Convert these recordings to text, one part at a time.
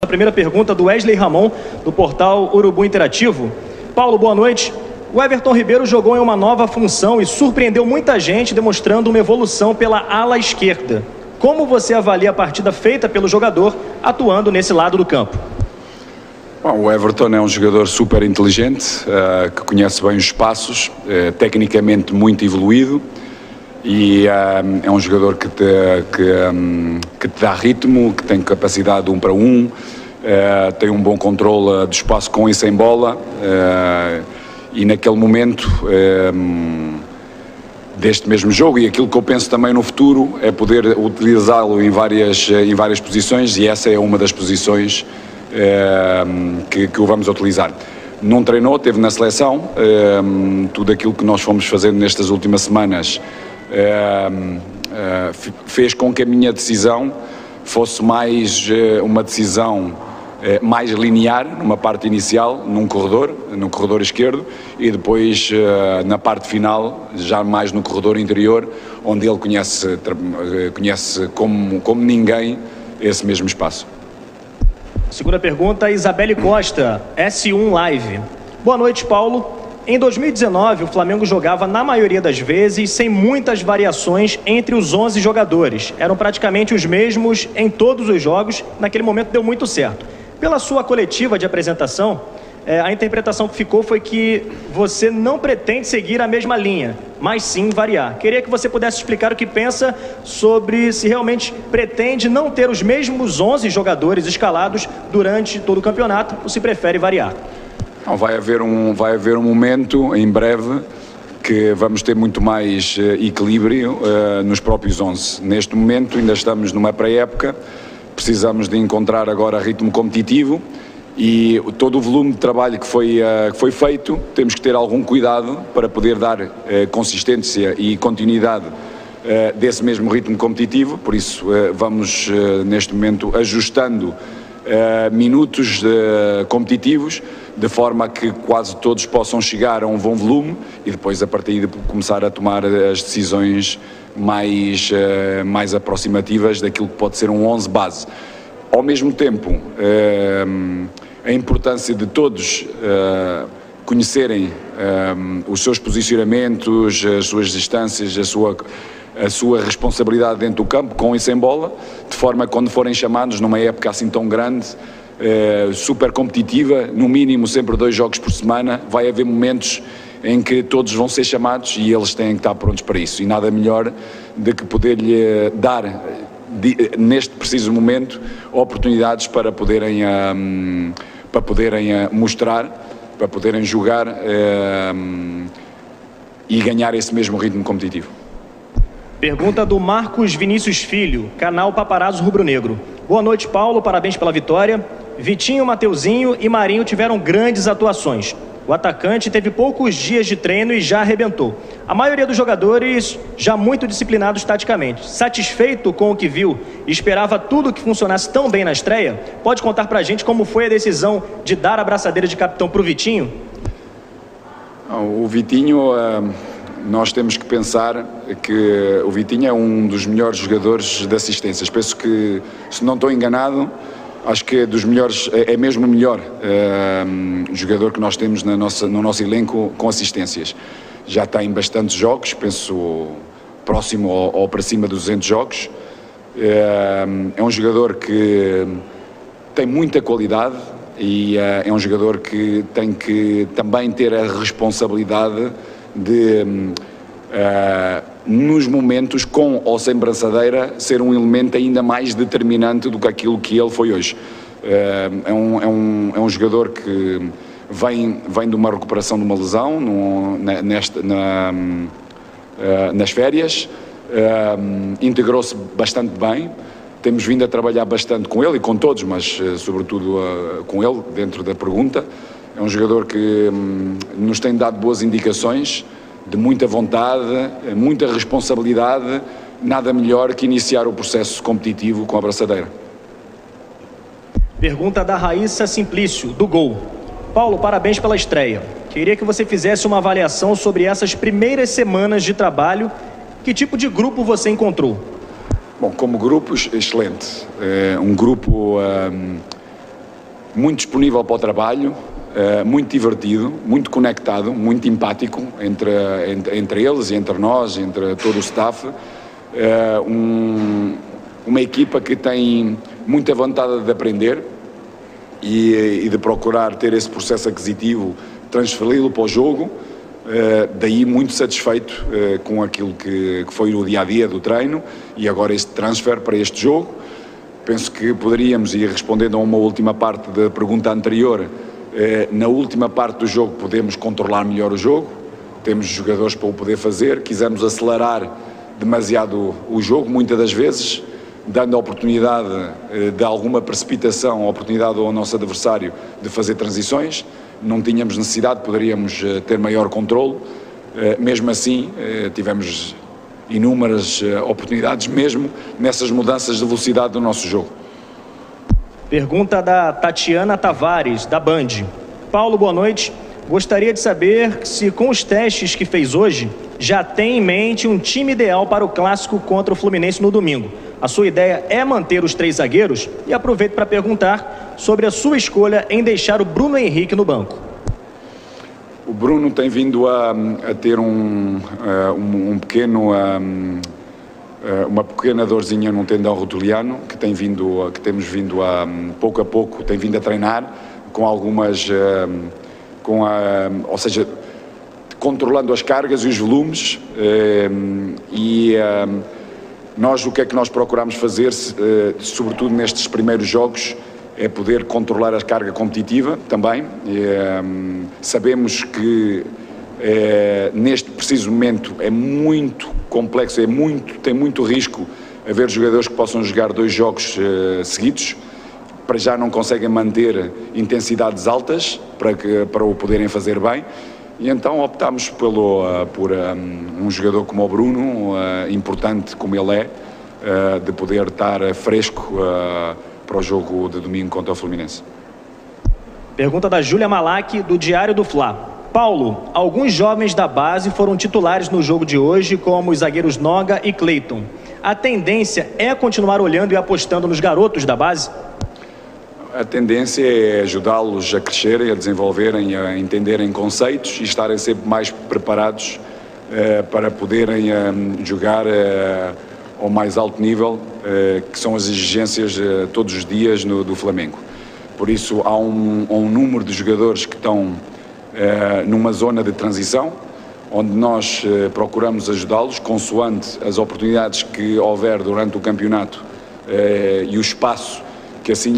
A primeira pergunta do Wesley Ramon, do portal Urubu Interativo. Paulo, boa noite. O Everton Ribeiro jogou em uma nova função e surpreendeu muita gente, demonstrando uma evolução pela ala esquerda. Como você avalia a partida feita pelo jogador atuando nesse lado do campo? Bom, o Everton é um jogador super inteligente, que conhece bem os espaços, tecnicamente muito evoluído e é um jogador que te dá ritmo, que tem capacidade de 1 para 1, tem um bom controle do espaço com e sem bola e naquele momento deste mesmo jogo, e aquilo que eu penso também no futuro é poder utilizá-lo em várias posições, e essa é uma das posições que o vamos utilizar. Não treinou, esteve na seleção, tudo aquilo que nós fomos fazendo nestas últimas semanas fez com que a minha decisão fosse mais uma decisão mais linear, numa parte inicial, no corredor esquerdo, e depois na parte final, já mais no corredor interior, onde ele conhece como ninguém esse mesmo espaço. Segunda pergunta, Isabelle Costa, S1 Live. Boa noite, Paulo. Em 2019, o Flamengo jogava, na maioria das vezes, sem muitas variações entre os 11 jogadores. Eram praticamente os mesmos em todos os jogos. Naquele momento deu muito certo. Pela sua coletiva de apresentação, a interpretação que ficou foi que você não pretende seguir a mesma linha, mas sim variar. Queria que você pudesse explicar o que pensa sobre se realmente pretende não ter os mesmos 11 jogadores escalados durante todo o campeonato, ou se prefere variar. Vai haver um momento, em breve, que vamos ter muito mais equilíbrio nos próprios 11. Neste momento ainda estamos numa pré-época, precisamos de encontrar agora ritmo competitivo e todo o volume de trabalho que foi feito, temos que ter algum cuidado para poder dar consistência e continuidade desse mesmo ritmo competitivo. Por isso vamos neste momento ajustando minutos competitivos, de forma a que quase todos possam chegar a um bom volume e depois a partir de começar a tomar as decisões mais aproximativas daquilo que pode ser um 11 base. Ao mesmo tempo, a importância de todos conhecerem os seus posicionamentos, as suas distâncias, a sua responsabilidade dentro do campo, com e sem bola, de forma que quando forem chamados numa época assim tão grande, super competitiva, no mínimo sempre 2 jogos por semana, vai haver momentos em que todos vão ser chamados e eles têm que estar prontos para isso, e nada melhor do que poder-lhe dar neste preciso momento oportunidades para poderem mostrar, para poderem jogar e ganhar esse mesmo ritmo competitivo. Pergunta do Marcos Vinícius Filho, canal Paparazzo Rubro Negro. Boa noite, Paulo, parabéns pela vitória. Vitinho, Mateuzinho e Marinho tiveram grandes atuações. O atacante teve poucos dias de treino e já arrebentou. A maioria dos jogadores já muito disciplinados taticamente. Satisfeito com o que viu e esperava tudo que funcionasse tão bem na estreia? Pode contar pra gente como foi a decisão de dar a braçadeira de capitão pro Vitinho? O Vitinho, nós temos que pensar que o Vitinho é um dos melhores jogadores de assistências. Penso que, se não estou enganado, acho que é dos melhores, é mesmo o melhor jogador que nós temos no nosso elenco com assistências. Já tem bastantes jogos, penso próximo ou para cima dos 200 jogos. É um jogador que tem muita qualidade e é um jogador que tem que também ter a responsabilidade de, nos momentos, com ou sem braçadeira, ser um elemento ainda mais determinante do que aquilo que ele foi hoje. É um jogador que vem de uma recuperação de uma lesão nas férias, integrou-se bastante bem, temos vindo a trabalhar bastante com ele e com todos, mas sobretudo com ele, dentro da pergunta. É um jogador que nos tem dado boas indicações, de muita vontade, muita responsabilidade, nada melhor que iniciar o processo competitivo com a braçadeira. Pergunta da Raíssa Simplício, do Gol. Paulo, parabéns pela estreia. Queria que você fizesse uma avaliação sobre essas primeiras semanas de trabalho. Que tipo de grupo você encontrou? Bom, como grupo, excelente. Um grupo muito disponível para o trabalho, muito divertido, muito conectado, muito empático entre eles e entre nós, entre todo o staff. Uma equipa que tem muita vontade de aprender e de procurar ter esse processo aquisitivo, transferi-lo para o jogo, daí muito satisfeito com aquilo que foi o dia-a-dia do treino e agora este transfer para este jogo. Penso que poderíamos, e respondendo a uma última parte da pergunta anterior, na última parte do jogo podemos controlar melhor o jogo, temos jogadores para o poder fazer, quisemos acelerar demasiado o jogo, muitas das vezes, dando a oportunidade de alguma precipitação, a oportunidade ao nosso adversário de fazer transições. Não tínhamos necessidade, poderíamos ter maior controle. Mesmo assim, tivemos inúmeras oportunidades, mesmo nessas mudanças de velocidade do nosso jogo. Pergunta da Tatiana Tavares, da Band. Paulo, boa noite. Gostaria de saber se com os testes que fez hoje, já tem em mente um time ideal para o clássico contra o Fluminense no domingo. A sua ideia é manter os 3 zagueiros? E aproveito para perguntar sobre a sua escolha em deixar o Bruno Henrique no banco. O Bruno tem vindo a ter uma pequena dorzinha num tendão rotuliano que temos vindo a pouco tem vindo a treinar com algumas, ou seja, controlando as cargas e os volumes nós o que é que nós procuramos fazer, sobretudo nestes primeiros jogos, é poder controlar a carga competitiva também. Sabemos que neste preciso momento é muito complexo, tem muito risco haver jogadores que possam jogar 2 jogos seguidos, para já não conseguem manter intensidades altas para o poderem fazer bem. E então optámos por um jogador como o Bruno, importante como ele é, de poder estar fresco para o jogo de domingo contra o Fluminense. Pergunta da Júlia Malak, do Diário do Fla. Paulo, alguns jovens da base foram titulares no jogo de hoje, como os zagueiros Noga e Cleiton. A tendência é continuar olhando e apostando nos garotos da base? A tendência é ajudá-los a crescerem, a desenvolverem, a entenderem conceitos e estarem sempre mais preparados para poderem jogar ao mais alto nível, que são as exigências todos os dias do Flamengo. Por isso há um número de jogadores que estão numa zona de transição, onde nós procuramos ajudá-los, consoante as oportunidades que houver durante o campeonato e o espaço que assim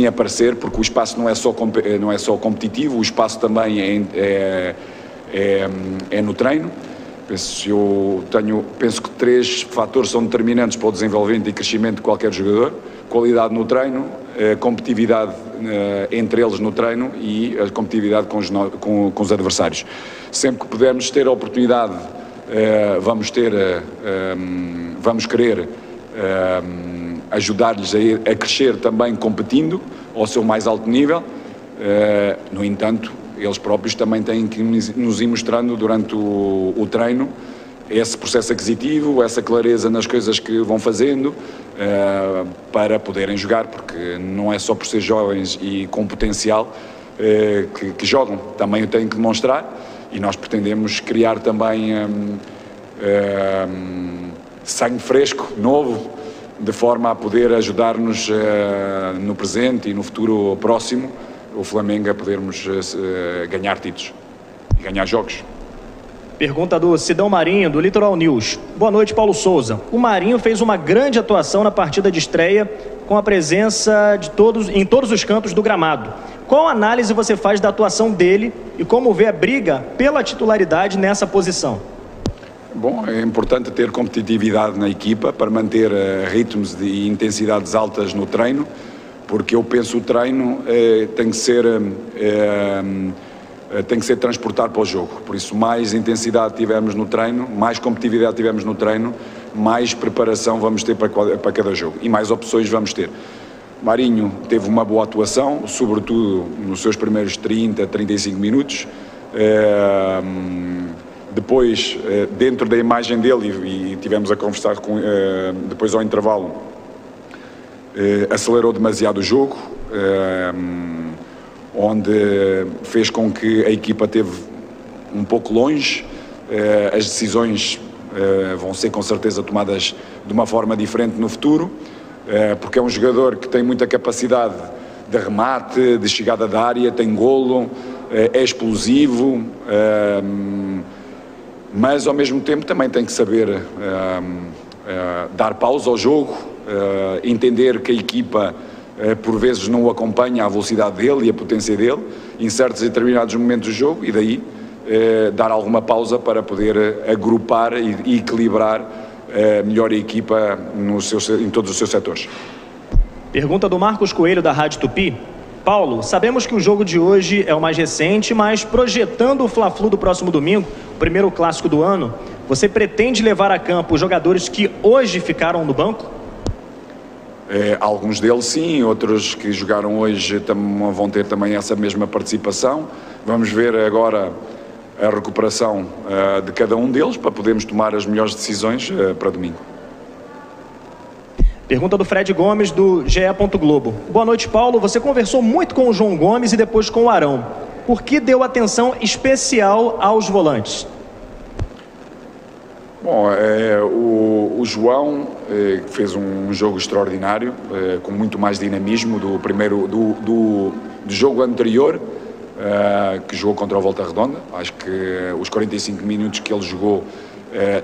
aparecer, porque o espaço não é só competitivo, o espaço também é no treino. Penso que 3 fatores são determinantes para o desenvolvimento e crescimento de qualquer jogador: qualidade no treino, competitividade entre eles no treino e a competitividade com os adversários. Sempre que pudermos ter a oportunidade, vamos querer ajudar-lhes a crescer também competindo ao seu mais alto nível. No entanto, eles próprios também têm que nos ir mostrando durante o treino esse processo aquisitivo, essa clareza nas coisas que vão fazendo para poderem jogar, porque não é só por ser jovens e com potencial que jogam, também o têm que demonstrar, e nós pretendemos criar também sangue fresco, novo, de forma a poder ajudar-nos no presente e no futuro próximo, o Flamengo a podermos ganhar títulos e ganhar jogos. Pergunta do Sidão Marinho, do Litoral News. Boa noite, Paulo Souza. O Marinho fez uma grande atuação na partida de estreia, com a presença de em todos os cantos do gramado. Qual análise você faz da atuação dele e como vê a briga pela titularidade nessa posição? Bom, é importante ter competitividade na equipa para manter ritmos e intensidades altas no treino, porque eu penso que o treino tem que ser transportado para o jogo. Por isso, mais intensidade tivermos no treino, mais competitividade tivermos no treino, mais preparação vamos ter para cada jogo e mais opções vamos ter. Marinho teve uma boa atuação, sobretudo nos seus primeiros 30, 35 minutos. Depois, dentro da imagem dele, e tivemos a conversar depois ao intervalo, acelerou demasiado o jogo, onde fez com que a equipa esteve um pouco longe. As decisões vão ser com certeza tomadas de uma forma diferente no futuro, porque é um jogador que tem muita capacidade de remate, de chegada da área, tem golo, é explosivo, mas ao mesmo tempo também tem que saber dar pausa ao jogo, entender que a equipa por vezes não o acompanha a velocidade dele e a potência dele em certos e determinados momentos do jogo, e daí dar alguma pausa para poder agrupar e equilibrar melhor a equipa em todos os seus setores. Pergunta do Marcos Coelho, da Rádio Tupi. Paulo, sabemos que o jogo de hoje é o mais recente, mas projetando o Fla-Flu do próximo domingo, o primeiro clássico do ano, você pretende levar a campo os jogadores que hoje ficaram no banco? Alguns deles sim, outros que jogaram hoje vão ter também essa mesma participação. Vamos ver agora a recuperação de cada um deles para podermos tomar as melhores decisões para domingo. Pergunta do Fred Gomes, do GE. Globo. Boa noite, Paulo. Você conversou muito com o João Gomes e depois com o Arão. Por que deu atenção especial aos volantes? Bom, o João fez um jogo extraordinário, com muito mais dinamismo do jogo anterior, que jogou contra o Volta Redonda. Acho que os 45 minutos que ele jogou,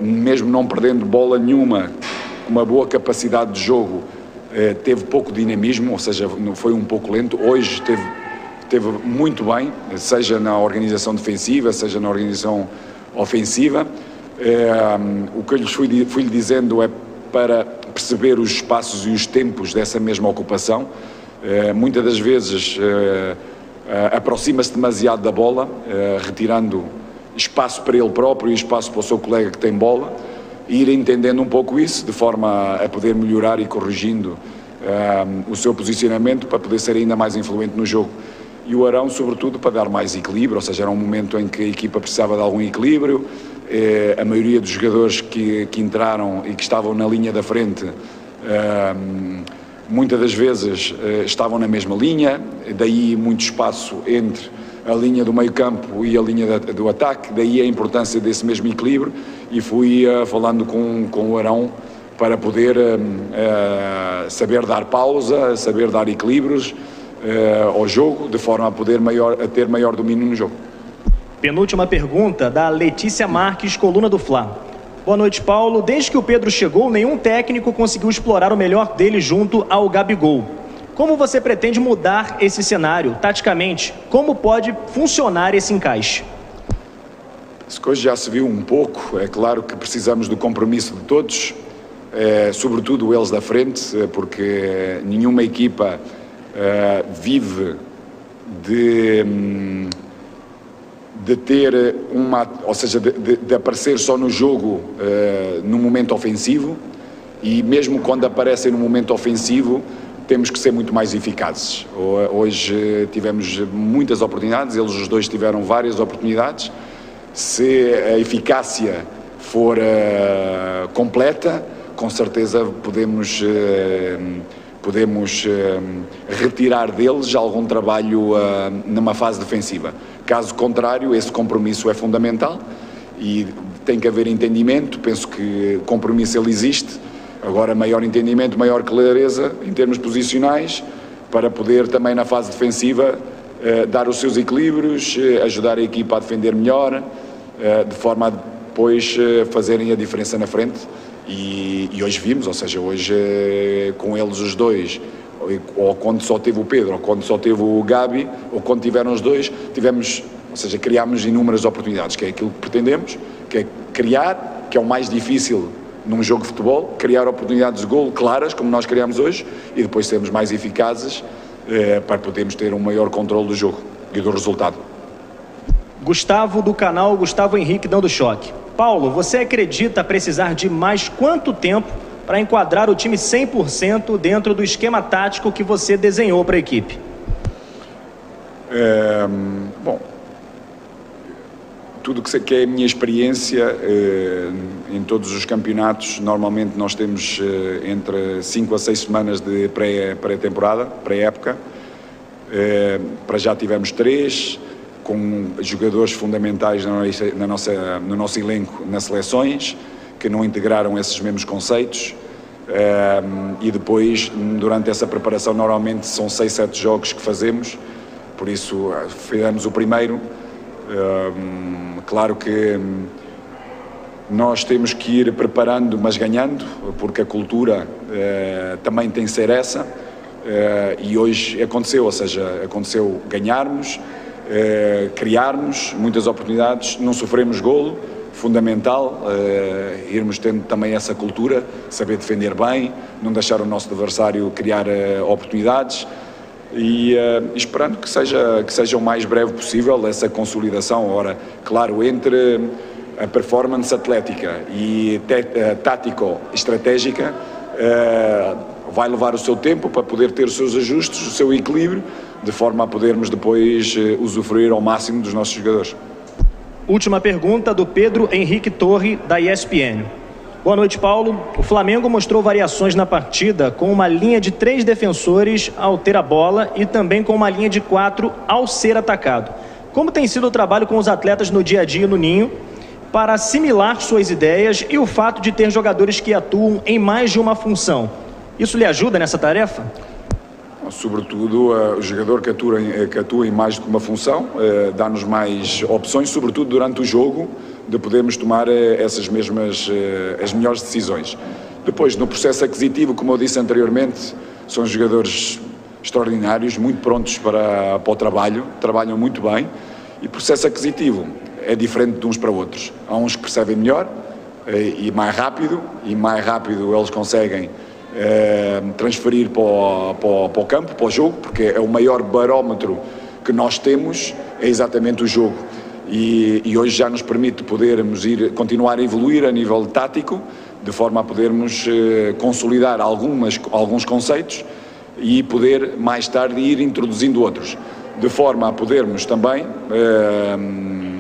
mesmo não perdendo bola nenhuma, com uma boa capacidade de jogo, teve pouco dinamismo, ou seja, foi um pouco lento. Hoje teve muito bem, seja na organização defensiva, seja na organização ofensiva. O que eu lhes fui lhe dizendo é para perceber os espaços e os tempos dessa mesma ocupação. Muitas das vezes aproxima-se demasiado da bola, retirando espaço para ele próprio e espaço para o seu colega que tem bola, e ir entendendo um pouco isso, de forma a poder melhorar e corrigindo o seu posicionamento para poder ser ainda mais influente no jogo. E o Arão, sobretudo, para dar mais equilíbrio, ou seja, era um momento em que a equipa precisava de algum equilíbrio. A maioria dos jogadores que entraram e que estavam na linha da frente, muitas das vezes estavam na mesma linha, daí muito espaço entre a linha do meio-campo e a linha do ataque, daí a importância desse mesmo equilíbrio, e fui falando com o Arão para poder saber dar pausa, saber dar equilíbrios ao jogo, de forma a poder ter maior domínio no jogo. Penúltima pergunta, da Letícia Marques, coluna do Fla. Boa noite, Paulo. Desde que o Pedro chegou, nenhum técnico conseguiu explorar o melhor dele junto ao Gabigol. Como você pretende mudar esse cenário, taticamente? Como pode funcionar esse encaixe? Essa coisa já se viu um pouco. É claro que precisamos do compromisso de todos, sobretudo eles da frente, porque nenhuma equipa vive de ter ou seja, de aparecer só no jogo no momento ofensivo, e mesmo quando aparecem no momento ofensivo temos que ser muito mais eficazes. Hoje tivemos muitas oportunidades, eles os dois tiveram várias oportunidades. Se a eficácia for completa, com certeza podemos retirar deles algum trabalho numa fase defensiva. Caso contrário, esse compromisso é fundamental e tem que haver entendimento. Penso que o compromisso ele existe. Agora, maior entendimento, maior clareza em termos posicionais, para poder também na fase defensiva dar os seus equilíbrios, ajudar a equipa a defender melhor, de forma a depois fazerem a diferença na frente. E hoje vimos, ou seja, hoje com eles os dois, ou quando só teve o Pedro, ou quando só teve o Gabi, ou quando tiveram os dois, criámos inúmeras oportunidades, que é aquilo que pretendemos, que é criar, que é o mais difícil num jogo de futebol, criar oportunidades de golo claras, como nós criamos hoje, e depois sermos mais eficazes para podermos ter um maior controle do jogo e do resultado. Gustavo, do canal Gustavo Henrique, dando choque. Paulo, você acredita precisar de mais quanto tempo para enquadrar o time 100% dentro do esquema tático que você desenhou para a equipe? tudo que é a minha experiência em todos os campeonatos, normalmente nós temos entre 5 a 6 semanas de pré-temporada, pré-época. Para já tivemos 3, com jogadores fundamentais no nosso elenco nas seleções, que não integraram esses mesmos conceitos. E depois, durante essa preparação, normalmente são 6, 7 jogos que fazemos, por isso fizemos o primeiro. Claro que nós temos que ir preparando, mas ganhando, porque a cultura também tem que ser essa, e hoje aconteceu, ou seja, aconteceu ganharmos, criarmos muitas oportunidades, não sofremos golo, fundamental, irmos tendo também essa cultura, saber defender bem, não deixar o nosso adversário criar oportunidades e esperando que seja o mais breve possível essa consolidação. Ora, claro, entre a performance atlética e tático-estratégica vai levar o seu tempo para poder ter os seus ajustes, o seu equilíbrio, de forma a podermos depois usufruir ao máximo dos nossos jogadores. Última pergunta do Pedro Henrique Torre, da ESPN. Boa noite, Paulo. O Flamengo mostrou variações na partida com uma linha de 3 defensores ao ter a bola e também com uma linha de 4 ao ser atacado. Como tem sido o trabalho com os atletas no dia a dia no Ninho para assimilar suas ideias e o fato de ter jogadores que atuam em mais de uma função? Isso lhe ajuda nessa tarefa? Sobretudo, o jogador que atua em mais do que uma função dá-nos mais opções, sobretudo durante o jogo, de podermos tomar essas mesmas, as melhores decisões. Depois, no processo aquisitivo, como eu disse anteriormente, são jogadores extraordinários, muito prontos para o trabalho, trabalham muito bem, e o processo aquisitivo é diferente de uns para outros. Há uns que percebem melhor e mais rápido eles conseguem transferir para o campo, para o jogo, porque é o maior barómetro que nós temos, é exatamente o jogo. E hoje já nos permite podermos continuar a evoluir a nível tático, de forma a podermos consolidar alguns conceitos e poder mais tarde ir introduzindo outros, de forma a podermos também,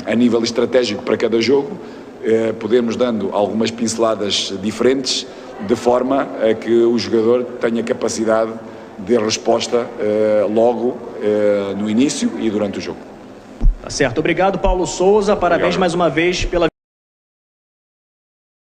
a nível estratégico para cada jogo, podermos dando algumas pinceladas diferentes, de forma a que o jogador tenha capacidade de resposta logo no início e durante o jogo. Tá certo. Obrigado, Paulo Souza. Parabéns mais uma vez pela